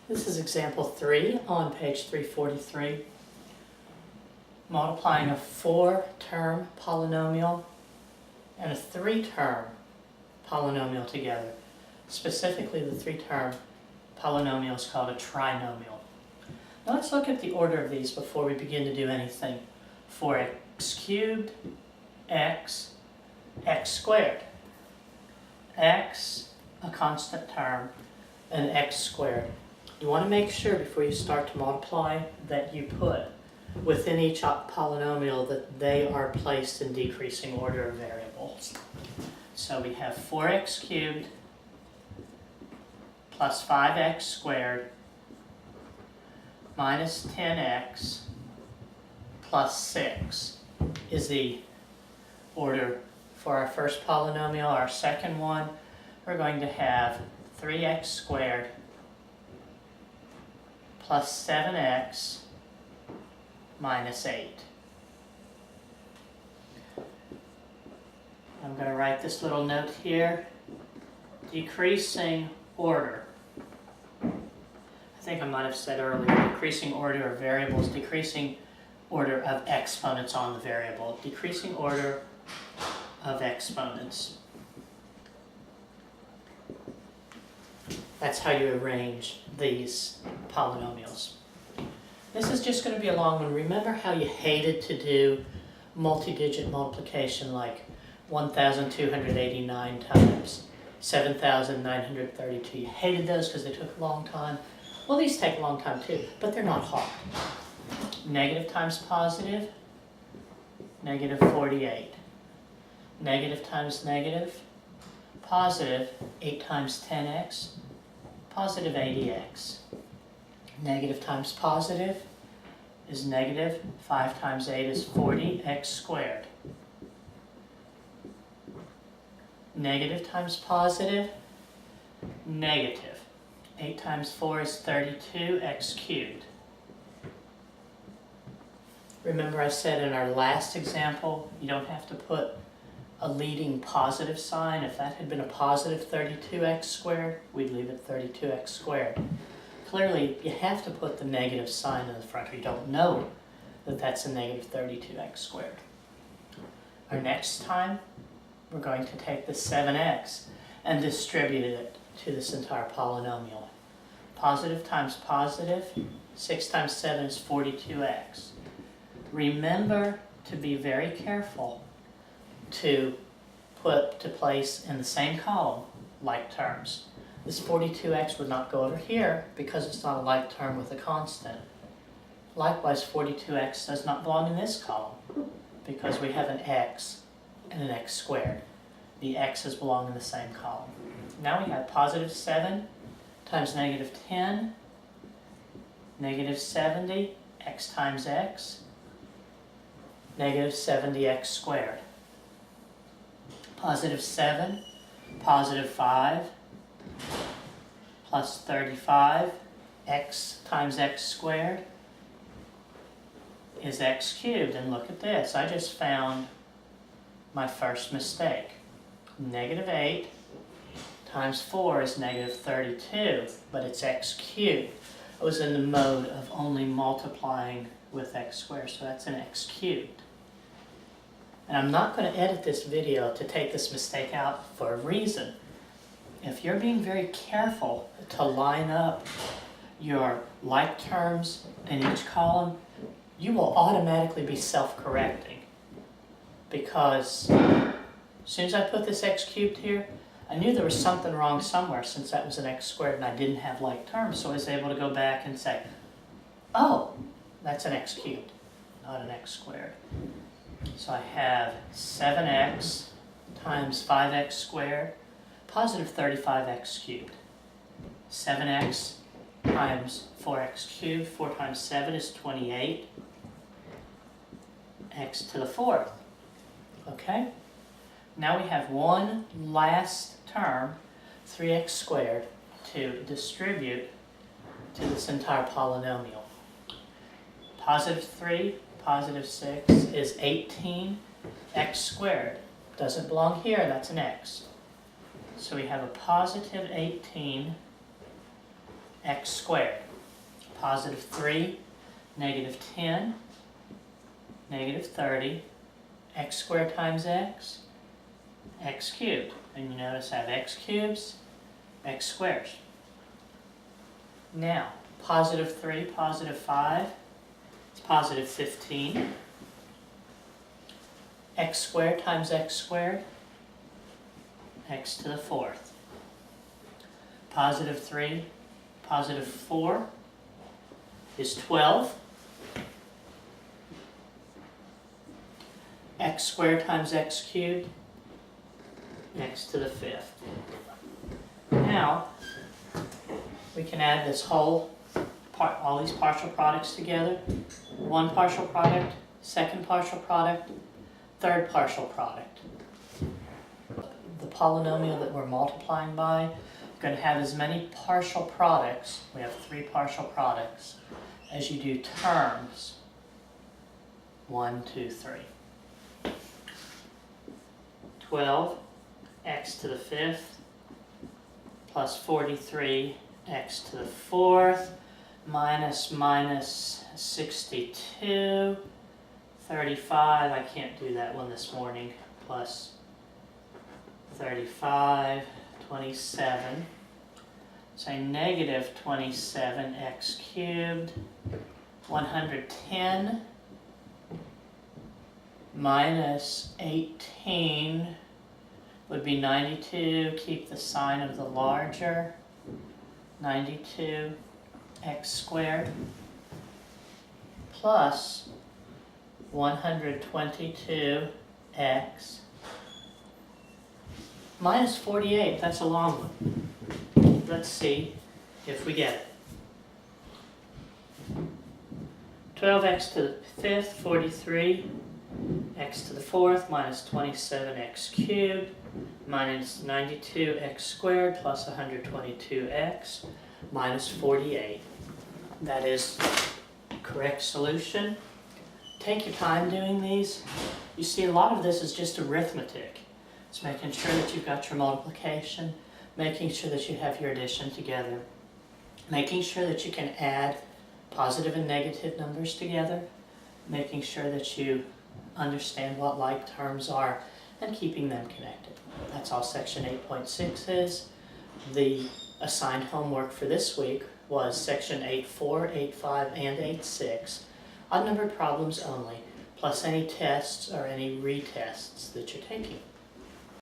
This is example 3 on page 343. Multiplying a 4-term polynomial and a 3-term polynomial together. Specifically, the 3-term polynomial is called a trinomial. Now let's look at the order of these before we begin to do anything. 4x cubed, x squared. X, a constant term, and x squared. You want to make sure before you start to multiply that you put within each polynomial that they are placed in decreasing order of variables. So we have 4x cubed plus 5x squared minus 10x plus 6 is the order for our first polynomial. Our second one, we're going to have 3x squared plus 7x minus 8. I'm going to write this little note here. Decreasing order. I think I might have said earlier, decreasing order of variables, decreasing order of exponents on the variable, decreasing order of exponents. That's how you arrange these polynomials. This is just going to be a long one. Remember how you hated to do multi-digit multiplication like 1,289 times 7,932. You hated those because they took a long time. Well, these take a long time too, but they're not hard. Negative times positive, negative 48. Negative times negative, positive 8 times 10x, positive 80x. Negative times positive is negative. 5 times 8 is 40x squared. Negative times positive, negative. 8 times 4 is 32x cubed. Remember I said in our last example, you don't have to put a leading positive sign. If that had been a positive 32x squared, we'd leave it 32x squared. Clearly, you have to put the negative sign in the front, or you don't know that that's a negative 32x squared. Our next time, we're going to take the 7x and distribute it to this entire polynomial. Positive times positive, 6 times 7 is 42x. Remember to be very careful to place in the same column like terms. This 42x would not go over here because it's not a like term with a constant. Likewise, 42x does not belong in this column because we have an x and an x squared. The x's belong in the same column. Now we have positive 7 times negative 10, negative 70, x times x, negative 70x squared. Positive 7, positive 5, plus 35, x times x squared is x cubed. And look at this, I just found my first mistake. Negative 8 times 4 is negative 32, but it's x cubed. I was in the mode of only multiplying with x squared, so that's an x cubed. And I'm not going to edit this video to take this mistake out for a reason. If you're being very careful to line up your like terms in each column, you will automatically be self-correcting. Because as soon as I put this x cubed here, I knew there was something wrong somewhere since that was an x squared and I didn't have like terms, so I was able to go back and say, oh, that's an x cubed, not an x squared. So I have 7x times 5x squared, positive 35x cubed. 7x times 4x cubed, 4 times 7 is 28, x to the 4th. Okay? Now we have one last term, 3x squared, to distribute to this entire polynomial. Positive 3, positive 6 is 18x squared. Doesn't belong here, that's an x. So we have a positive 18 x squared. Positive 3, negative 10, negative 30, x squared times x cubed. And you notice I have x cubes, x squares. Now, positive 3, positive 5, it's positive 15. X squared times x squared, x to the 4th. Positive 3, positive 4 is 12. X squared times x cubed, x to the 5th. Now, we can add this whole part, all these partial products together. One partial product, second partial product, third partial product. The polynomial that we're multiplying by, we're going to have as many partial products, we have 3 partial products, as you do terms. 1, 2, 3. 12 x to the 5th plus 43 x to the 4th minus 62, 35, I can't do that one this morning, plus 35, 27, so negative 27x cubed, 110 minus 18 would be 92, keep the sign of the larger, 92 x squared plus 122 x minus 48, that's a long one. Let's see if we get it. 12x to the 5th, 43, x to the 4th minus 27x cubed minus 92x squared plus 122x minus 48. That is the correct solution. Take your time doing these. You see, a lot of this is just arithmetic. It's making sure that you've got your multiplication, making sure that you have your addition together, making sure that you can add positive and negative numbers together, making sure that you understand what like terms are, and keeping them connected. That's all section 8.6 is. The assigned homework for this week was section 8.4, 8.5, and 8.6, odd numbered problems only, plus any tests or any retests that you're taking.